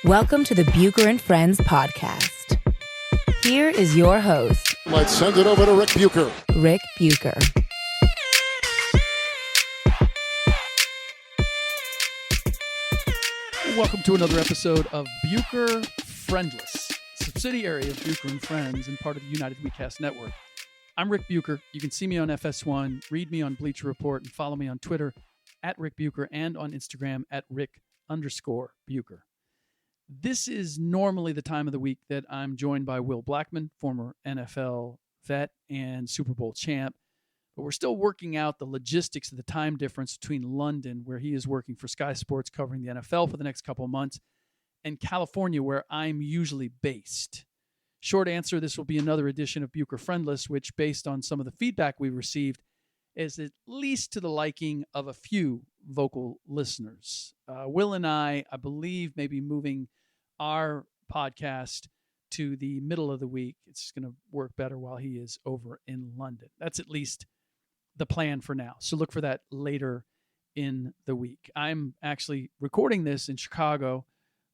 Welcome to the Bucher and Friends podcast. Here is your host. Let's send it over to Rick Bucher. Rick Bucher. Welcome to another episode of Bucher Friendless, subsidiary of Bucher and Friends and part of the United WeCast Network. I'm Rick Bucher. You can see me on FS1, read me on Bleacher Report, and follow me on Twitter at Rick Bucher and on Instagram at Rick_Bucher. This is normally the time of the week that I'm joined by Will Blackman, former NFL vet and Super Bowl champ. But we're still working out the logistics of the time difference between London, where he is working for Sky Sports covering the NFL for the next couple of months, and California, where I'm usually based. Short answer, this will be another edition of Bucher Friendless, which, based on some of the feedback we've received, is at least to the liking of a few vocal listeners. Will and I believe, may be moving our podcast to the middle of the week. It's going to work better while he is over in London. That's at least the plan for now. So look for that later in the week. I'm actually recording this in Chicago,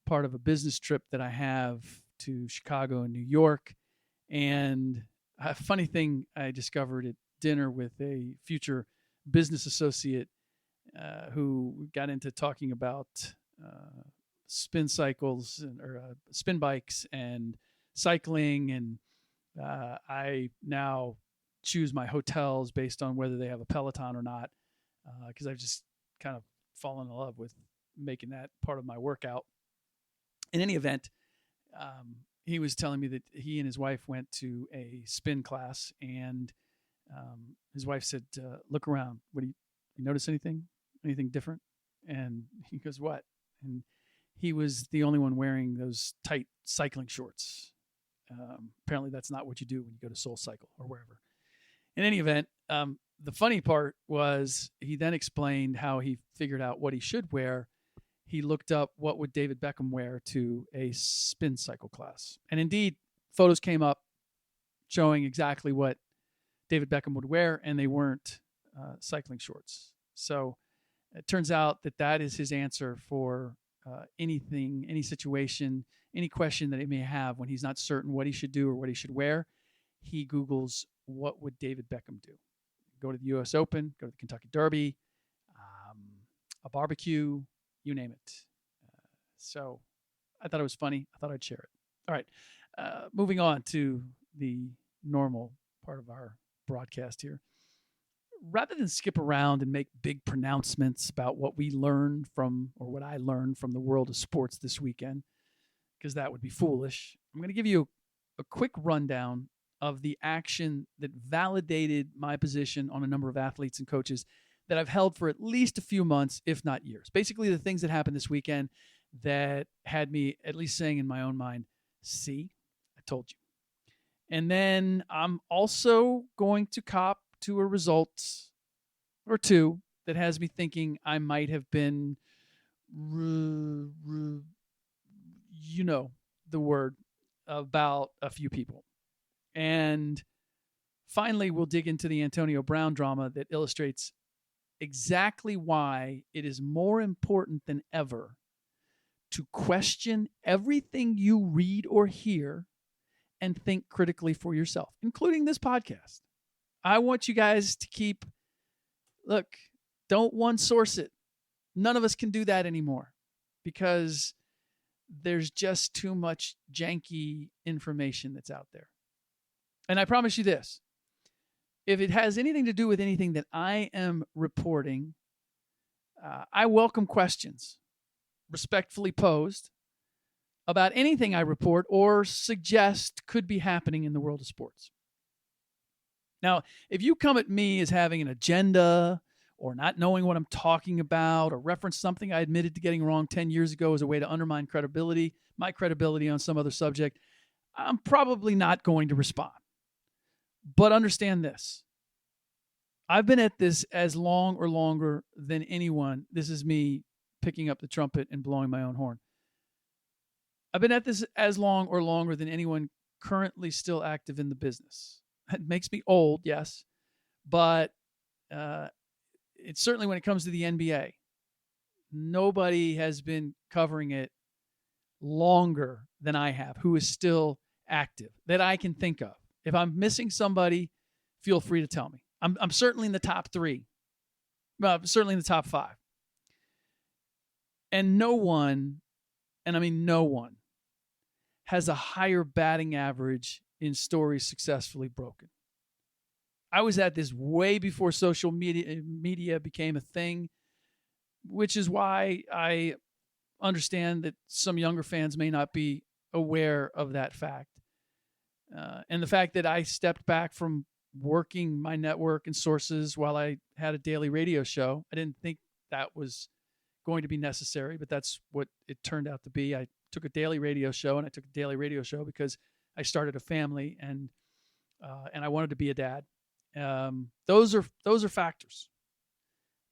part of a business trip that I have to Chicago and New York. And a funny thing I discovered at dinner with a future business associate who got into talking about spin cycles or spin bikes and cycling. And I now choose my hotels based on whether they have a Peloton or not, because I've just kind of fallen in love with making that part of my workout. In any event, he was telling me that he and his wife went to a spin class, and his wife said, look around. What do you notice anything different? And he goes, what? And he was the only one wearing those tight cycling shorts. Apparently that's not what you do when you go to Soul Cycle or wherever. In any event, the funny part was he then explained how he figured out what he should wear. He looked up what would David Beckham wear to a spin cycle class. And indeed, photos came up showing exactly what David Beckham would wear, and they weren't cycling shorts. So it turns out that is his answer for anything, any situation, any question that he may have when he's not certain what he should do or what he should wear. He Googles, what would David Beckham do? Go to the U.S. Open, go to the Kentucky Derby, a barbecue, you name it. So I thought it was funny. I thought I'd share it. All right. Moving on to the normal part of our broadcast here. Rather than skip around and make big pronouncements about what we learned from, or what I learned from the world of sports this weekend, because that would be foolish, I'm going to give you a quick rundown of the action that validated my position on a number of athletes and coaches that I've held for at least a few months, if not years. Basically, the things that happened this weekend that had me at least saying in my own mind, see, I told you. And then I'm also going to cop to a result or two that has me thinking I might have been, you know, the word about a few people. And finally, we'll dig into the Antonio Brown drama that illustrates exactly why it is more important than ever to question everything you read or hear and think critically for yourself, including this podcast. I want you guys to don't one source it. None of us can do that anymore because there's just too much janky information that's out there. And I promise you this, if it has anything to do with anything that I am reporting, I welcome questions respectfully posed about anything I report or suggest could be happening in the world of sports. Now, if you come at me as having an agenda or not knowing what I'm talking about or reference something I admitted to getting wrong 10 years ago as a way to undermine my credibility on some other subject, I'm probably not going to respond. But understand this. I've been at this as long or longer than anyone. This is me picking up the trumpet and blowing my own horn. I've been at this as long or longer than anyone currently still active in the business. It makes me old, yes, but it's certainly when it comes to the NBA, nobody has been covering it longer than I have who is still active that I can think of. If I'm missing somebody, feel free to tell me. I'm certainly in the top 3. Well, certainly in the top 5. And no one, and I mean no one, has a higher batting average in stories successfully broken. I was at this way before social media became a thing, which is why I understand that some younger fans may not be aware of that fact. And the fact that I stepped back from working my network and sources while I had a daily radio show. I didn't think that was going to be necessary, but that's what it turned out to be. I took a daily radio show, and I took a daily radio show because I started a family, and I wanted to be a dad. Those are factors.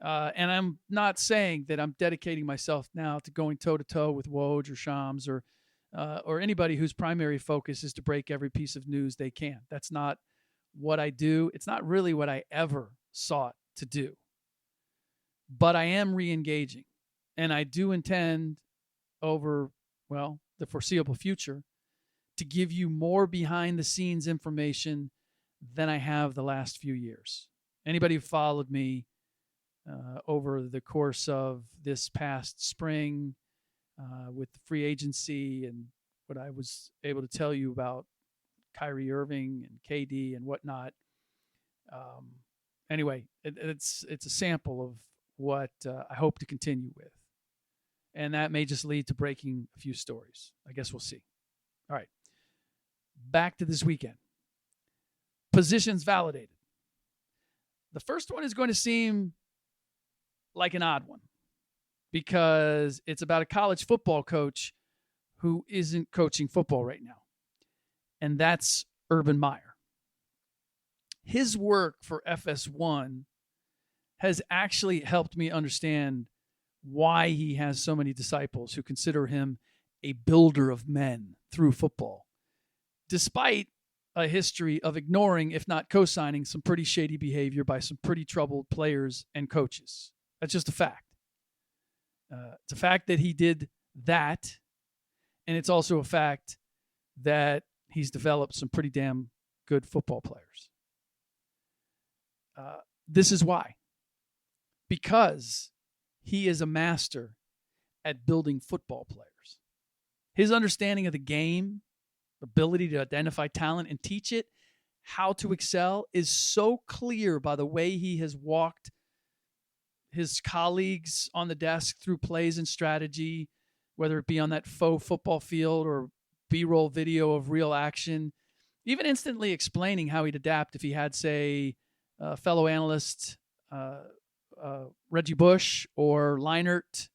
And I'm not saying that I'm dedicating myself now to going toe to toe with Woj or Shams or anybody whose primary focus is to break every piece of news they can. That's not what I do. It's not really what I ever sought to do. But I am re-engaging, and I do intend over, the foreseeable future to give you more behind the scenes information than I have the last few years. Anybody who followed me over the course of this past spring with the free agency and what I was able to tell you about Kyrie Irving and KD and whatnot. Anyway, it's a sample of what I hope to continue with. And that may just lead to breaking a few stories. I guess we'll see. All right. Back to this weekend. Positions validated. The first one is going to seem like an odd one because it's about a college football coach who isn't coaching football right now. And that's Urban Meyer. His work for FS1 has actually helped me understand why he has so many disciples who consider him a builder of men through football, despite a history of ignoring, if not co-signing, some pretty shady behavior by some pretty troubled players and coaches. That's just a fact. It's a fact that he did that, and it's also a fact that he's developed some pretty damn good football players. This is why. Because he is a master at building football players. His understanding of the game, ability to identify talent and teach it, how to excel, is so clear by the way he has walked his colleagues on the desk through plays and strategy, whether it be on that faux football field or B-roll video of real action, even instantly explaining how he'd adapt if he had, say, fellow analyst Reggie Bush or Leinert,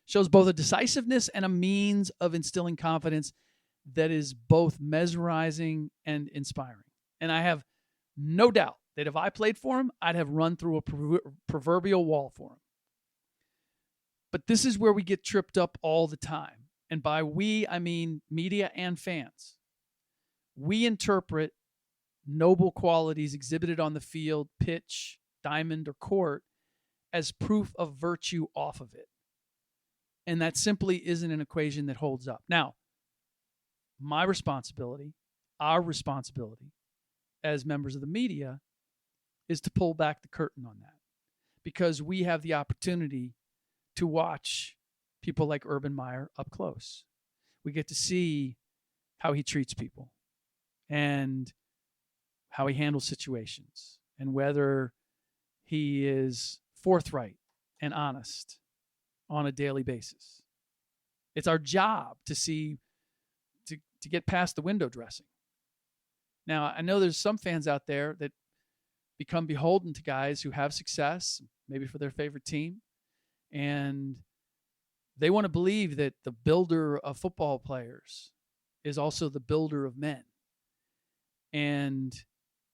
shows both a decisiveness and a means of instilling confidence that is both mesmerizing and inspiring. And I have no doubt that if I played for him, I'd have run through a proverbial wall for him. But this is where we get tripped up all the time. And by we, I mean media and fans. We interpret noble qualities exhibited on the field, pitch, diamond, or court as proof of virtue off of it. And that simply isn't an equation that holds up. Now, my responsibility, our responsibility as members of the media is to pull back the curtain on that, because we have the opportunity to watch people like Urban Meyer up close. We get to see how he treats people and how he handles situations and whether he is forthright and honest on a daily basis. It's our job to see, to get past the window dressing. Now, I know there's some fans out there that become beholden to guys who have success, maybe for their favorite team, and they want to believe that the builder of football players is also the builder of men. And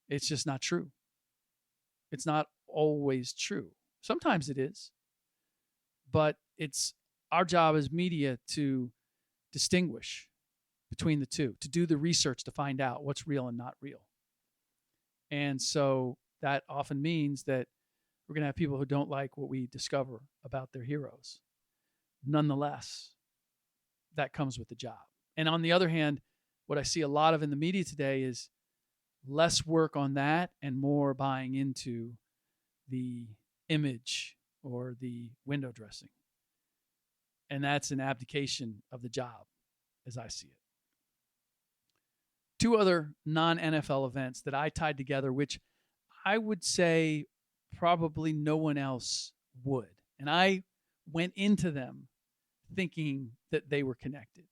it's just not true. It's not always true. Sometimes it is. But it's our job as media to distinguish between the two, to do the research to find out what's real and not real. And so that often means that we're going to have people who don't like what we discover about their heroes. Nonetheless, that comes with the job. And on the other hand, what I see a lot of in the media today is less work on that and more buying into the image or the window dressing. And that's an abdication of the job as I see it. Two other non-NFL events that I tied together, which I would say probably no one else would. And I went into them thinking that they were connected,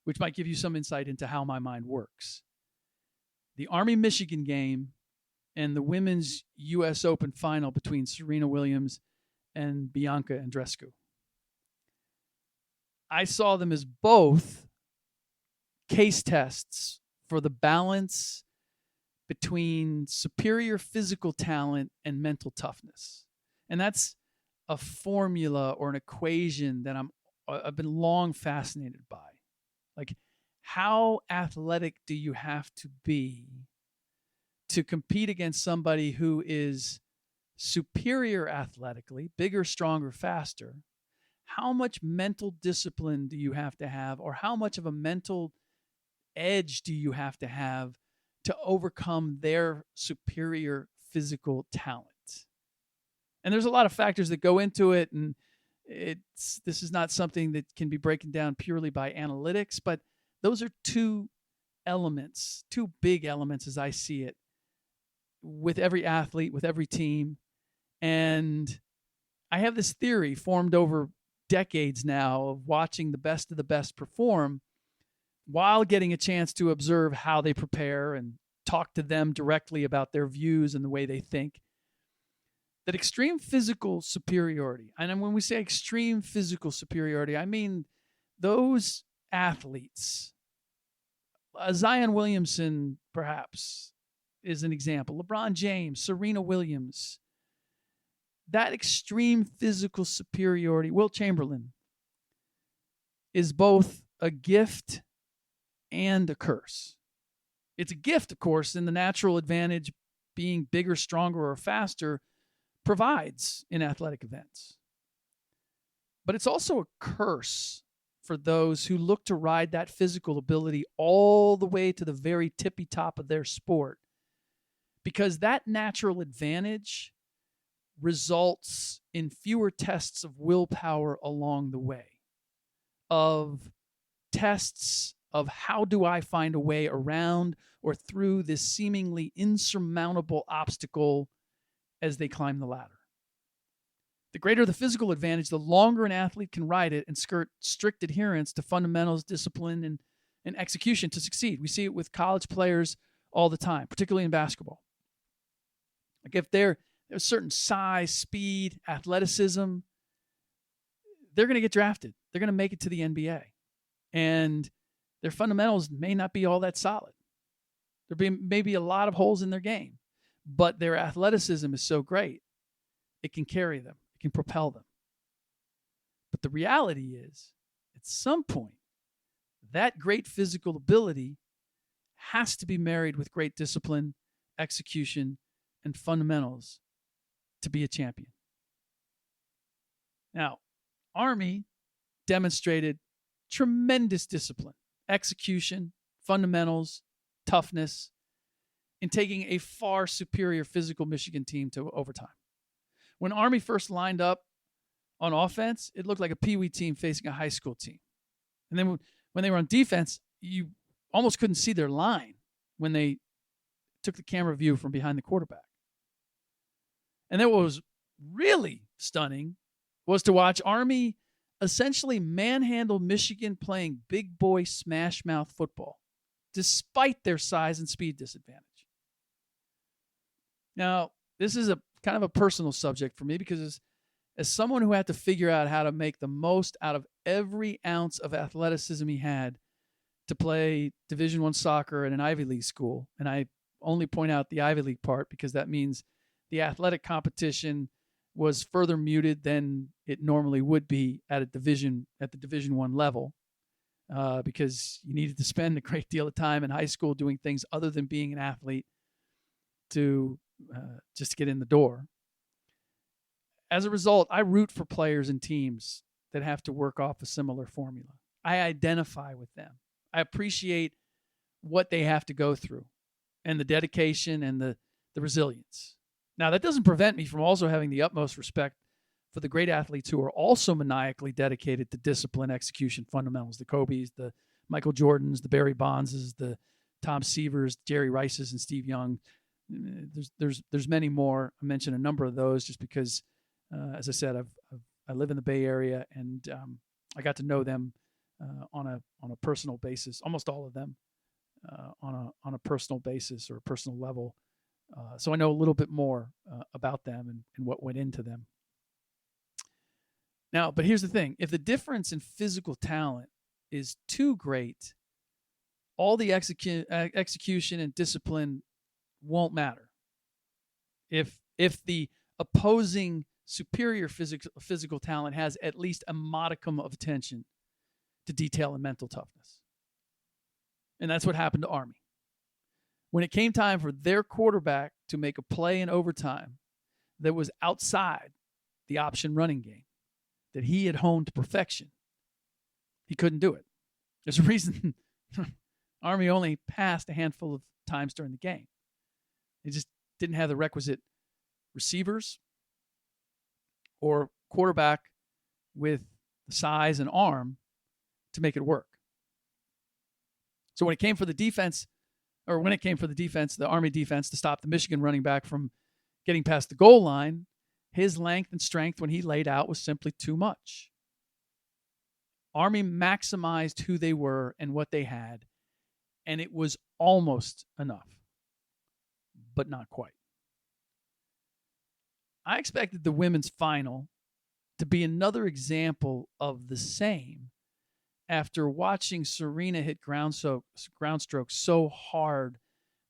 which might give you some insight into how my mind works. The Army-Michigan game and the women's U.S. Open final between Serena Williams and Bianca Andreescu. I saw them as both case tests for the balance between superior physical talent and mental toughness. And that's a formula or an equation that I've been long fascinated by. Like, how athletic do you have to be to compete against somebody who is superior athletically, bigger, stronger, faster? How much mental discipline do you have to have, or how much of a mental edge do you have to overcome their superior physical talent? And there's a lot of factors that go into it, and this is not something that can be broken down purely by analytics, but those are two big elements as I see it, with every athlete, with every team. And I have this theory formed over decades now of watching the best of the best perform while getting a chance to observe how they prepare and talk to them directly about their views and the way they think. That extreme physical superiority, and when we say extreme physical superiority, I mean those athletes, Zion Williamson perhaps is an example, LeBron James, Serena Williams, that extreme physical superiority, Will Chamberlain, is both a gift and a curse. It's a gift, of course, in the natural advantage being bigger, stronger, or faster provides in athletic events. But it's also a curse for those who look to ride that physical ability all the way to the very tippy top of their sport, because that natural advantage results in fewer tests of willpower along the way, of tests of how do I find a way around or through this seemingly insurmountable obstacle as they climb the ladder. The greater the physical advantage, the longer an athlete can ride it and skirt strict adherence to fundamentals, discipline, and execution to succeed. We see it with college players all the time, particularly in basketball. Like, if there's a certain size, speed, athleticism, they're going to get drafted. They're going to make it to the NBA. And their fundamentals may not be all that solid. There may be a lot of holes in their game, but their athleticism is so great, it can carry them. It can propel them. But the reality is, at some point, that great physical ability has to be married with great discipline, execution, and fundamentals to be a champion. Now, Army demonstrated tremendous discipline, execution, fundamentals, toughness in taking a far superior physical Michigan team to overtime. When Army first lined up on offense, it looked like a peewee team facing a high school team. And then when they were on defense, you almost couldn't see their line when they took the camera view from behind the quarterback. And then what was really stunning was to watch Army essentially manhandle Michigan playing big boy smash mouth football, despite their size and speed disadvantage. Now, this is a kind of a personal subject for me, because as someone who had to figure out how to make the most out of every ounce of athleticism he had to play Division I soccer at an Ivy League school, and I only point out the Ivy League part because that means the athletic competition was further muted than it normally would be at the Division I level, because you needed to spend a great deal of time in high school doing things other than being an athlete to just get in the door. As a result, I root for players and teams that have to work off a similar formula. I identify with them. I appreciate what they have to go through and the dedication and the resilience. Now, that doesn't prevent me from also having the utmost respect for the great athletes who are also maniacally dedicated to discipline, execution, fundamentals, the Kobe's, the Michael Jordans, the Barry Bondses, the Tom Seavers, Jerry Rices, and Steve Young. There's many more. I mentioned a number of those just because, as I said, I live in the Bay Area, and I got to know them on a personal basis, almost all of them on a personal basis or a personal level. So I know a little bit more about them and what went into them. Now, but here's the thing. If the difference in physical talent is too great, all the execution and discipline won't matter. If the opposing superior physical talent has at least a modicum of attention to detail and mental toughness. And that's what happened to Army. When it came time for their quarterback to make a play in overtime that was outside the option running game that he had honed to perfection, he couldn't do it. There's a reason Army only passed a handful of times during the game. They just didn't have the requisite receivers or quarterback with the size and arm to make it work. So when it came for the defense, the Army defense, to stop the Michigan running back from getting past the goal line, his length and strength when he laid out was simply too much. Army maximized who they were and what they had, and it was almost enough, but not quite. I expected the women's final to be another example of the same after watching Serena hit ground strokes so hard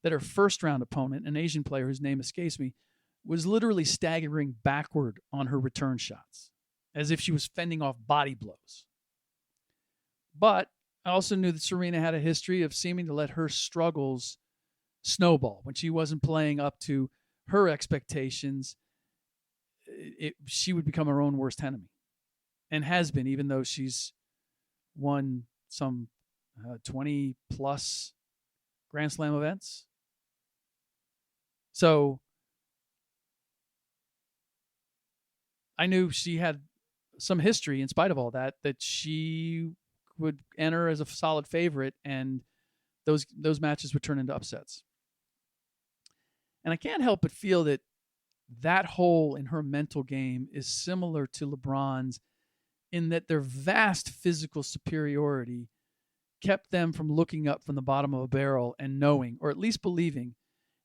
that her first-round opponent, an Asian player whose name escapes me, was literally staggering backward on her return shots, as if she was fending off body blows. But I also knew that Serena had a history of seeming to let her struggles snowball. When she wasn't playing up to her expectations, she would become her own worst enemy, and has been, even though she's won some 20-plus Grand Slam events. So I knew she had some history, in spite of all that she would enter as a solid favorite, and those matches would turn into upsets. And I can't help but feel that hole in her mental game is similar to LeBron's, in that their vast physical superiority kept them from looking up from the bottom of a barrel and knowing, or at least believing,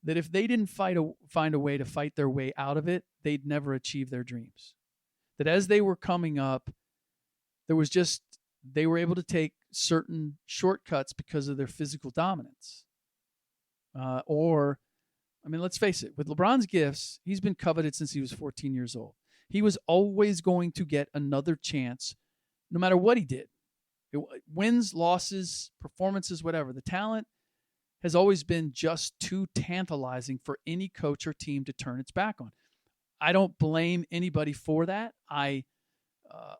that if they didn't find a way to fight their way out of it, they'd never achieve their dreams. That as they were coming up, they were able to take certain shortcuts because of their physical dominance. Let's face it, with LeBron's gifts, he's been coveted since he was 14 years old. He was always going to get another chance, no matter what he did. Wins, losses, performances, whatever. The talent has always been just too tantalizing for any coach or team to turn its back on. I don't blame anybody for that. I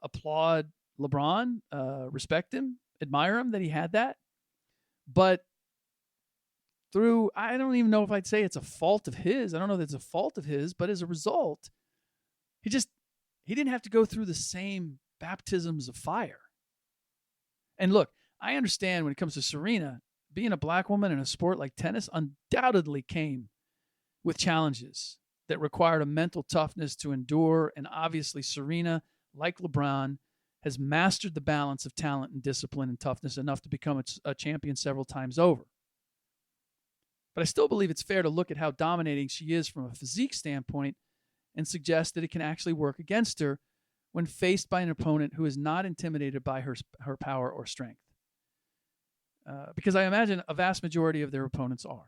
applaud LeBron, respect him, admire him that he had that. But I don't even know if I'd say it's a fault of his. I don't know that it's a fault of his, but as a result, he didn't have to go through the same baptisms of fire. And look, I understand when it comes to Serena, being a black woman in a sport like tennis undoubtedly came with challenges that required a mental toughness to endure. And obviously Serena, like LeBron, has mastered the balance of talent and discipline and toughness enough to become a champion several times over. But I still believe it's fair to look at how dominating she is from a physique standpoint and suggest that it can actually work against her when faced by an opponent who is not intimidated by her power or strength. Because I imagine a vast majority of their opponents are.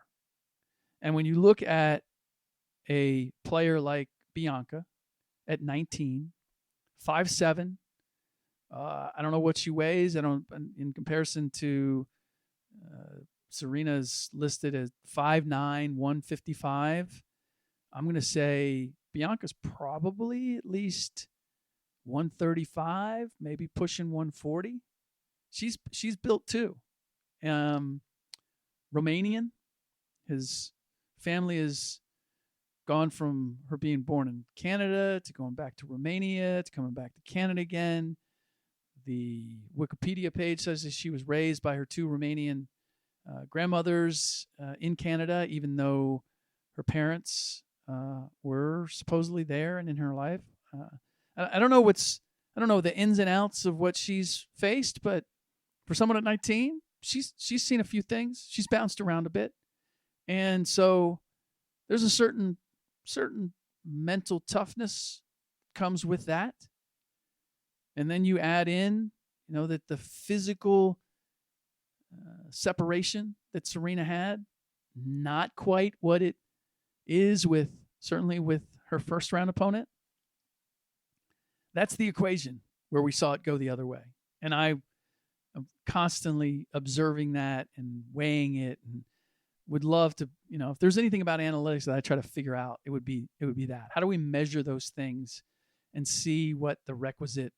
And when you look at a player like Bianca at 19, 5'7", I don't know what she weighs. In comparison to Serena's listed as 5'9", 155. I'm going to say Bianca's probably at least 135, maybe pushing 140. she's built too. Romanian. His family is gone from her being born in Canada to going back to Romania to coming back to Canada again. The Wikipedia page says that she was raised by her two Romanian grandmothers in Canada, even though her parents were supposedly there and in her life. I don't know the ins and outs of what she's faced, but for someone at 19, she's seen a few things. She's bounced around a bit, and so there's a certain mental toughness comes with that. And then you add in, that the physical separation that Serena had, not quite what it is certainly with her first round opponent. That's the equation where we saw it go the other way. And I am constantly observing that and weighing it, and would love to, if there's anything about analytics that I try to figure out, it would be that. How do we measure those things and see what the requisite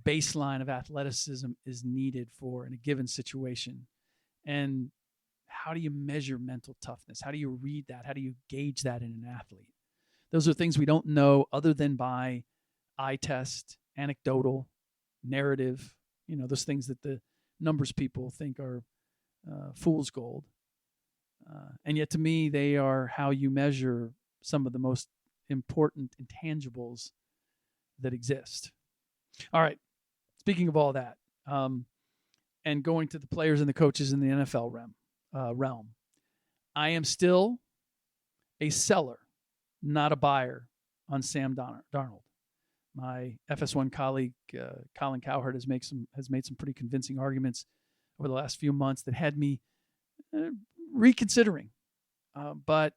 baseline of athleticism is needed for in a given situation? And how do you measure mental toughness? How do you read that? How do you gauge that in an athlete? Those are things we don't know other than by eye test, anecdotal, narrative, those things that the numbers people think are fool's gold. And yet to me, they are how you measure some of the most important intangibles that exist. All right. Speaking of all that, and going to the players and the coaches in the NFL realm, I am still a seller, not a buyer on Sam Darnold. My FS1 colleague, Colin Cowherd, has made some pretty convincing arguments over the last few months that had me reconsidering. But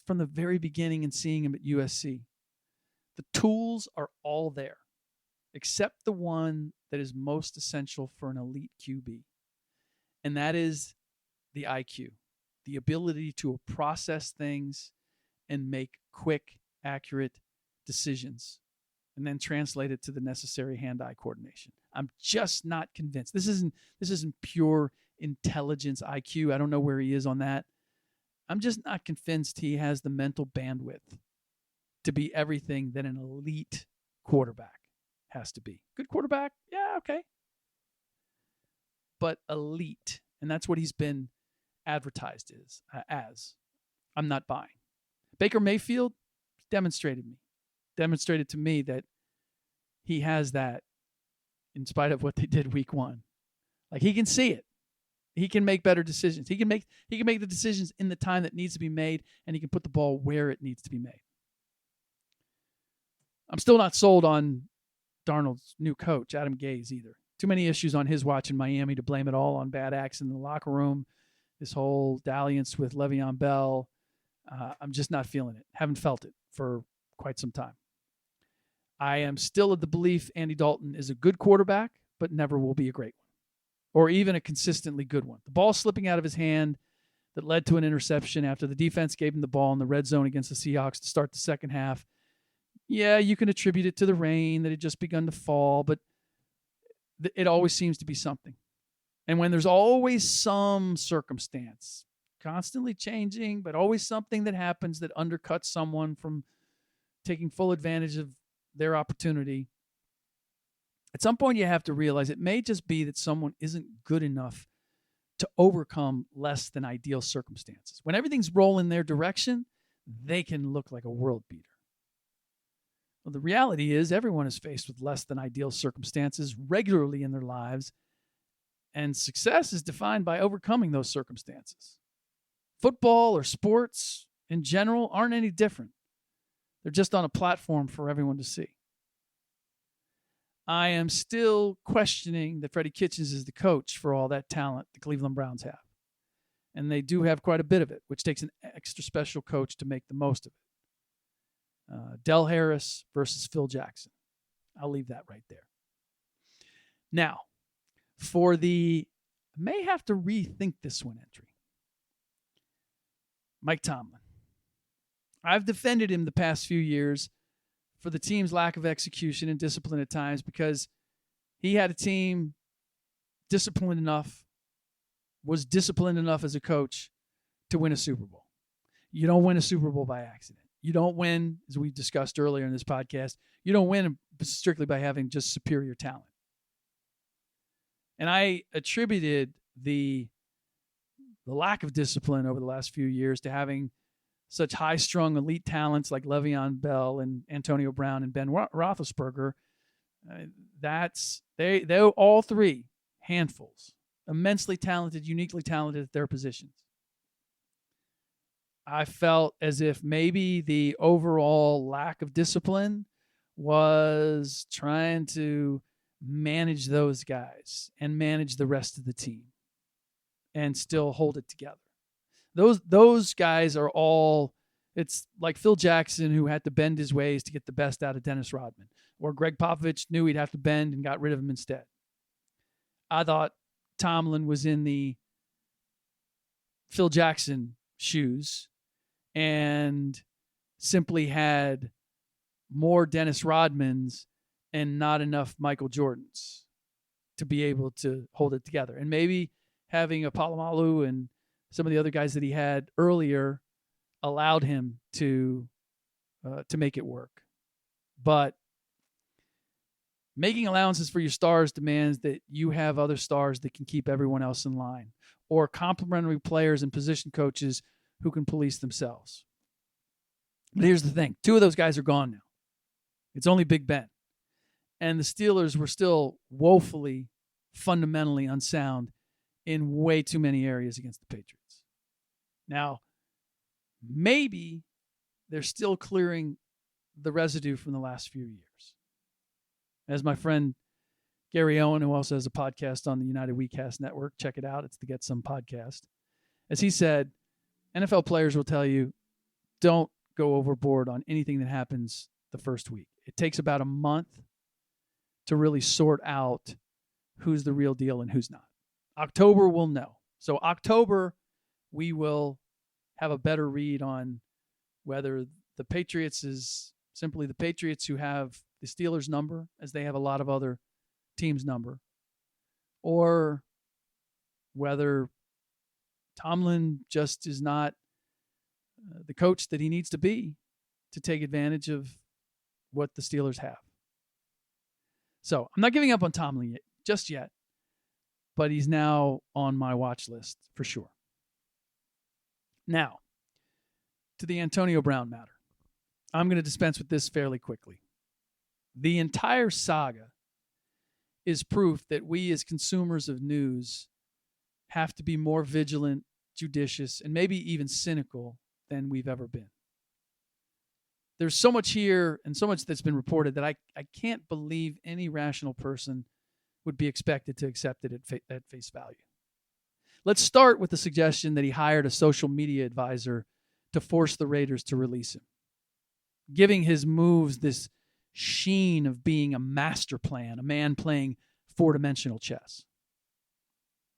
from the very beginning and seeing him at USC, the tools are all there, except the one that is most essential for an elite QB. And that is the IQ, the ability to process things and make quick, accurate decisions, and then translate it to the necessary hand-eye coordination. I'm just not convinced. This isn't pure intelligence IQ. I don't know where he is on that. I'm just not convinced he has the mental bandwidth to be everything that an elite quarterback has to be. Good quarterback? Yeah, okay. But elite, and that's what he's been advertised as. I'm not buying. Baker Mayfield demonstrated to me that he has that in spite of what they did week one. Like, he can see it. He can make better decisions. He can make the decisions in the time that needs to be made, and he can put the ball where it needs to be made. I'm still not sold on Darnold's new coach, Adam Gase, either. Too many issues on his watch in Miami to blame it all on bad acts in the locker room. This whole dalliance with Le'Veon Bell. I'm just not feeling it. Haven't felt it for quite some time. I am still of the belief Andy Dalton is a good quarterback, but never will be a great one, or even a consistently good one. The ball slipping out of his hand that led to an interception after the defense gave him the ball in the red zone against the Seahawks to start the second half. Yeah, you can attribute it to the rain that had just begun to fall, but it always seems to be something. And when there's always some circumstance, constantly changing, but always something that happens that undercuts someone from taking full advantage of their opportunity, at some point you have to realize it may just be that someone isn't good enough to overcome less than ideal circumstances. When everything's rolling their direction, they can look like a world beater. Well, the reality is everyone is faced with less than ideal circumstances regularly in their lives, and success is defined by overcoming those circumstances. Football or sports in general aren't any different. They're just on a platform for everyone to see. I am still questioning that Freddie Kitchens is the coach for all that talent the Cleveland Browns have. And they do have quite a bit of it, which takes an extra special coach to make the most of it. Del Harris versus Phil Jackson. I'll leave that right there. Now, for the may have to rethink this one entry, Mike Tomlin. I've defended him the past few years for the team's lack of execution and discipline at times because he had a team disciplined enough as a coach to win a Super Bowl. You don't win a Super Bowl by accident. You don't win, as we discussed earlier in this podcast, you don't win strictly by having just superior talent. And I attributed the lack of discipline over the last few years to having such high-strung elite talents like Le'Veon Bell and Antonio Brown and Ben Roethlisberger. They're all three handfuls, immensely talented, uniquely talented at their positions. I felt as if maybe the overall lack of discipline was trying to manage those guys and manage the rest of the team and still hold it together. Those guys are all, it's like Phil Jackson, who had to bend his ways to get the best out of Dennis Rodman, or Greg Popovich knew he'd have to bend and got rid of him instead. I thought Tomlin was in the Phil Jackson shoes and simply had more Dennis Rodmans and not enough Michael Jordans to be able to hold it together. And maybe having a Palomalu and some of the other guys that he had earlier allowed him to make it work. But making allowances for your stars demands that you have other stars that can keep everyone else in line, or complementary players and position coaches who can police themselves. But here's the thing. 2 of those guys are gone now. It's only Big Ben. And the Steelers were still woefully, fundamentally unsound in way too many areas against the Patriots. Now, maybe they're still clearing the residue from the last few years. As my friend Gary Owen, who also has a podcast on the United WeCast Network, check it out. It's the Get Some podcast. As he said, NFL players will tell you, don't go overboard on anything that happens the first week. It takes about a month to really sort out who's the real deal and who's not. October, we'll know. So October, we will have a better read on whether the Patriots is simply the Patriots who have the Steelers' number, as they have a lot of other teams' number, or whether Tomlin just is not the coach that he needs to be to take advantage of what the Steelers have. So I'm not giving up on Tomlin just yet, but he's now on my watch list for sure. Now, to the Antonio Brown matter. I'm going to dispense with this fairly quickly. The entire saga is proof that we as consumers of news have to be more vigilant, judicious, and maybe even cynical than we've ever been. There's so much here and so much that's been reported that I can't believe any rational person would be expected to accept it at face value. Let's start with the suggestion that he hired a social media advisor to force the Raiders to release him, giving his moves this sheen of being a master plan, a man playing four-dimensional chess.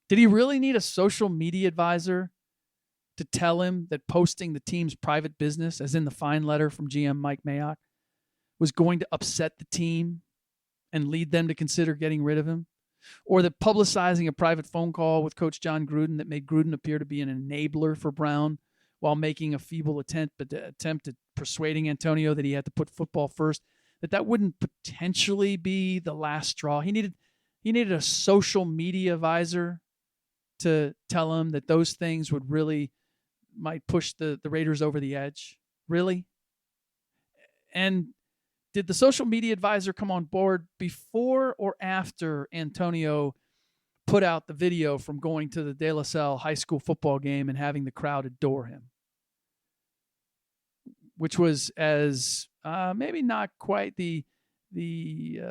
Did he really need a social media advisor to tell him that posting the team's private business, as in the fine letter from GM Mike Mayock, was going to upset the team and lead them to consider getting rid of him? Or that publicizing a private phone call with Coach John Gruden that made Gruden appear to be an enabler for Brown while making a feeble attempt at persuading Antonio that he had to put football first, that wouldn't potentially be the last straw? He needed a social media advisor to tell him that those things would really might push the Raiders over the edge. Really? And did the social media advisor come on board before or after Antonio put out the video from going to the De La Salle high school football game and having the crowd adore him? Which was as maybe not quite the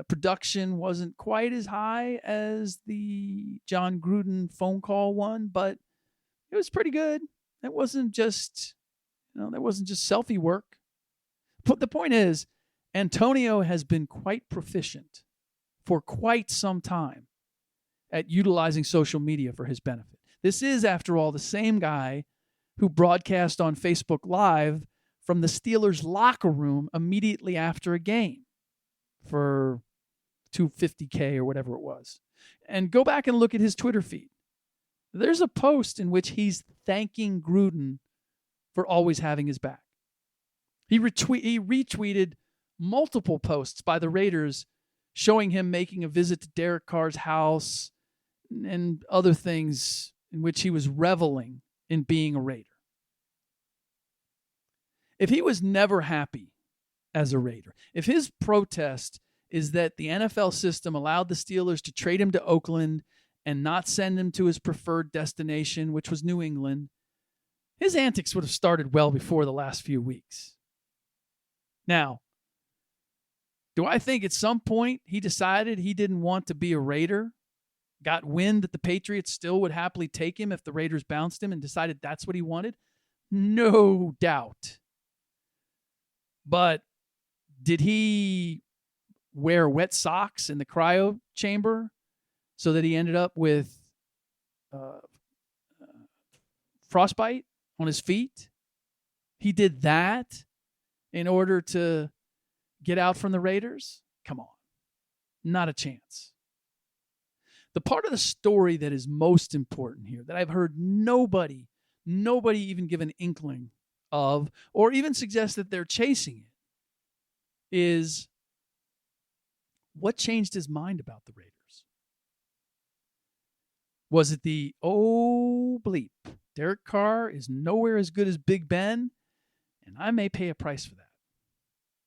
production wasn't quite as high as the John Gruden phone call one, but it was pretty good. That wasn't just selfie work. But the point is, Antonio has been quite proficient for quite some time at utilizing social media for his benefit. This is, after all, the same guy who broadcast on Facebook Live from the Steelers' locker room immediately after a game for $250K or whatever it was. And go back and look at his Twitter feed. There's a post in which he's thanking Gruden for always having his back. He retweeted multiple posts by the Raiders showing him making a visit to Derek Carr's house and other things in which he was reveling in being a Raider. If he was never happy as a Raider, if his protest is that the NFL system allowed the Steelers to trade him to Oakland and not send him to his preferred destination, which was New England, his antics would have started well before the last few weeks. Now, do I think at some point he decided he didn't want to be a Raider, got wind that the Patriots still would happily take him if the Raiders bounced him and decided that's what he wanted? No doubt. But did he wear wet socks in the cryo chamber so that he ended up with frostbite on his feet? He did that in order to get out from the Raiders? Come on. Not a chance. The part of the story that is most important here, that I've heard nobody even give an inkling of, or even suggest that they're chasing it, is what changed his mind about the Raiders? Was it the, oh bleep, Derek Carr is nowhere as good as Big Ben, and I may pay a price for that.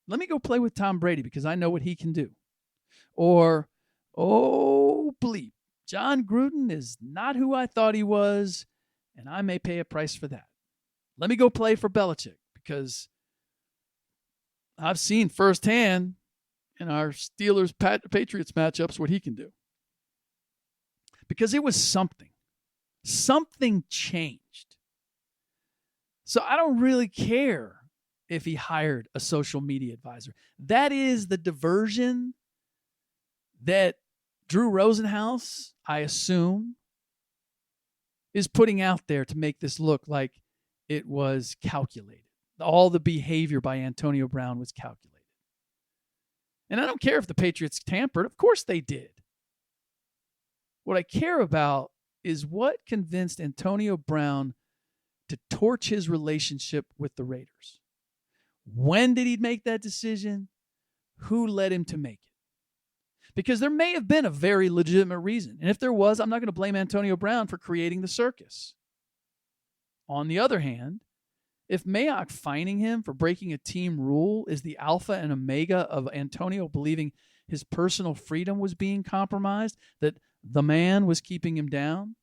Let me go play with Tom Brady because I know what he can do. Or, oh bleep, John Gruden is not who I thought he was, and I may pay a price for that. Let me go play for Belichick because I've seen firsthand in our Steelers Patriots matchups what he can do. Because it was something. Something changed. So I don't really care if he hired a social media advisor. That is the diversion that Drew Rosenhaus, I assume, is putting out there to make this look like it was calculated. All the behavior by Antonio Brown was calculated. And I don't care if the Patriots tampered. Of course they did. What I care about is what convinced Antonio Brown to torch his relationship with the Raiders. When did he make that decision? Who led him to make it? Because there may have been a very legitimate reason. And if there was, I'm not going to blame Antonio Brown for creating the circus. On the other hand, if Mayock fining him for breaking a team rule is the alpha and omega of Antonio believing his personal freedom was being compromised, that the man was keeping him down,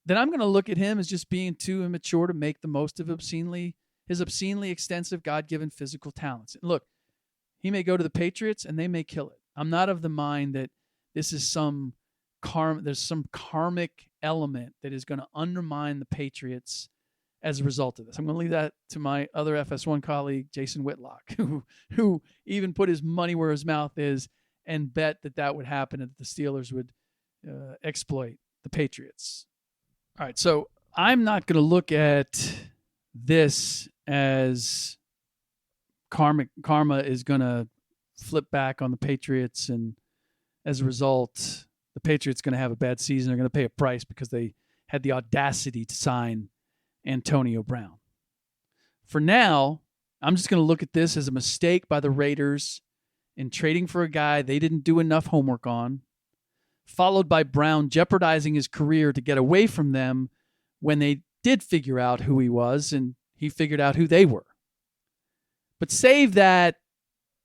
then I'm going to look at him as just being too immature to make the most of his obscenely extensive God-given physical talents. And look, he may go to the Patriots and they may kill it. I'm not of the mind that this is there's some karmic element that is going to undermine the Patriots as a result of this. I'm going to leave that to my other FS1 colleague, Jason Whitlock, who even put his money where his mouth is and bet that would happen and that the Steelers would exploit the Patriots. All right, so I'm not going to look at this as karma is going to flip back on the Patriots, and as a result, the Patriots are going to have a bad season. They're going to pay a price because they had the audacity to sign Antonio Brown. For now, I'm just going to look at this as a mistake by the Raiders in trading for a guy they didn't do enough homework on, followed by Brown jeopardizing his career to get away from them when they did figure out who he was and he figured out who they were. But save that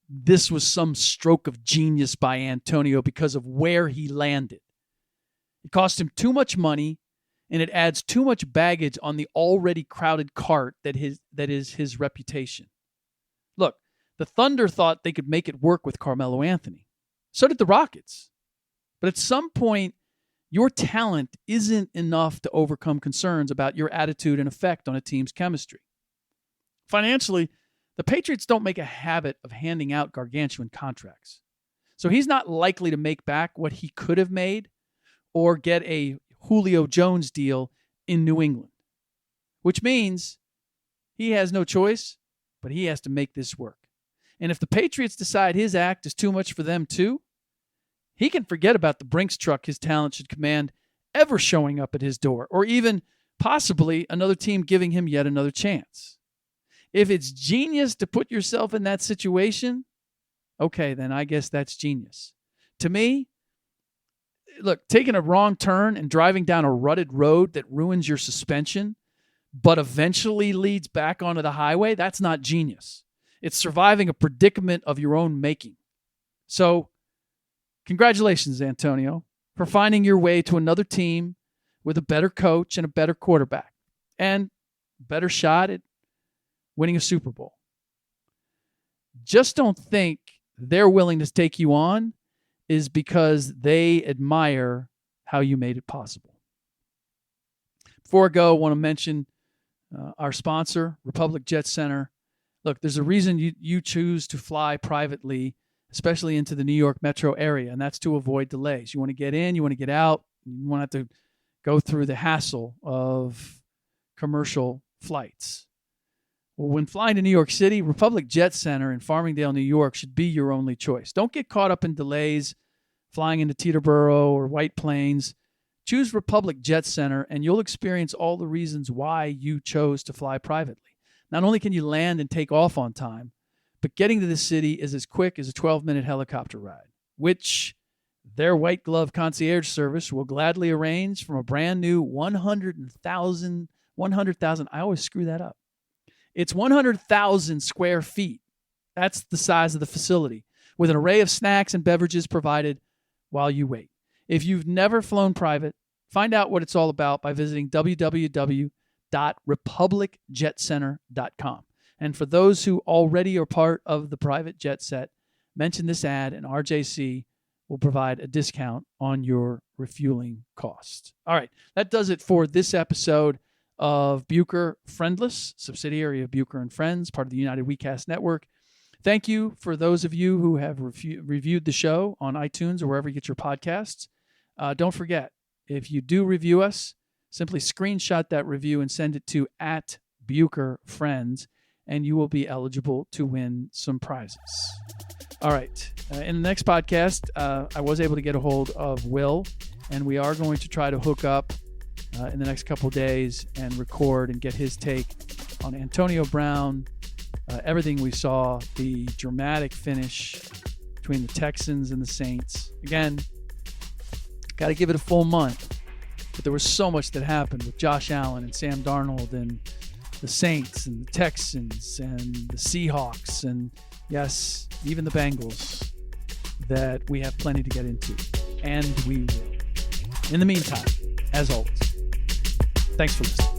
this was some stroke of genius by Antonio because of where he landed. It cost him too much money, and it adds too much baggage on the already crowded cart that is his reputation. Look, the Thunder thought they could make it work with Carmelo Anthony. So did the Rockets. But at some point, your talent isn't enough to overcome concerns about your attitude and effect on a team's chemistry. Financially, the Patriots don't make a habit of handing out gargantuan contracts. So he's not likely to make back what he could have made or get a Julio Jones deal in New England, which means he has no choice, but he has to make this work. And if the Patriots decide his act is too much for them too, he can forget about the Brinks truck his talent should command ever showing up at his door, or even possibly another team giving him yet another chance. If it's genius to put yourself in that situation, okay, then I guess that's genius. To me, look, taking a wrong turn and driving down a rutted road that ruins your suspension, but eventually leads back onto the highway, that's not genius. It's surviving a predicament of your own making. So, congratulations, Antonio, for finding your way to another team with a better coach and a better quarterback and a better shot at winning a Super Bowl. Just don't think their willingness to take you on is because they admire how you made it possible. Before I go, I want to mention our sponsor, Republic Jet Center. Look, there's a reason you choose to fly privately, especially into the New York metro area, and that's to avoid delays. You want to get in, you want to get out, you want to have to go through the hassle of commercial flights. Well, when flying to New York City, Republic Jet Center in Farmingdale, New York should be your only choice. Don't get caught up in delays flying into Teterboro or White Plains. Choose Republic Jet Center, and you'll experience all the reasons why you chose to fly privately. Not only can you land and take off on time, but getting to the city is as quick as a 12-minute helicopter ride, which their white glove concierge service will gladly arrange from a brand new 100,000, I always screw that up. It's 100,000 square feet. That's the size of the facility, with an array of snacks and beverages provided while you wait. If you've never flown private, find out what it's all about by visiting www.republicjetcenter.com. And for those who already are part of the private jet set, mention this ad and RJC will provide a discount on your refueling costs. All right, that does it for this episode of Bucher Friendless, subsidiary of Bucher and Friends, part of the United WeCast Network. Thank you for those of you who have reviewed the show on iTunes or wherever you get your podcasts. Don't forget, if you do review us, simply screenshot that review and send it to @BucherFriends, and you will be eligible to win some prizes. All right. In the next podcast, I was able to get a hold of Will, and we are going to try to hook up in the next couple days and record and get his take on Antonio Brown, everything we saw, the dramatic finish between the Texans and the Saints. Again, got to give it a full month, but there was so much that happened with Josh Allen and Sam Darnold and the Saints and the Texans and the Seahawks and, yes, even the Bengals that we have plenty to get into, and we will. In the meantime, as always, thanks for listening.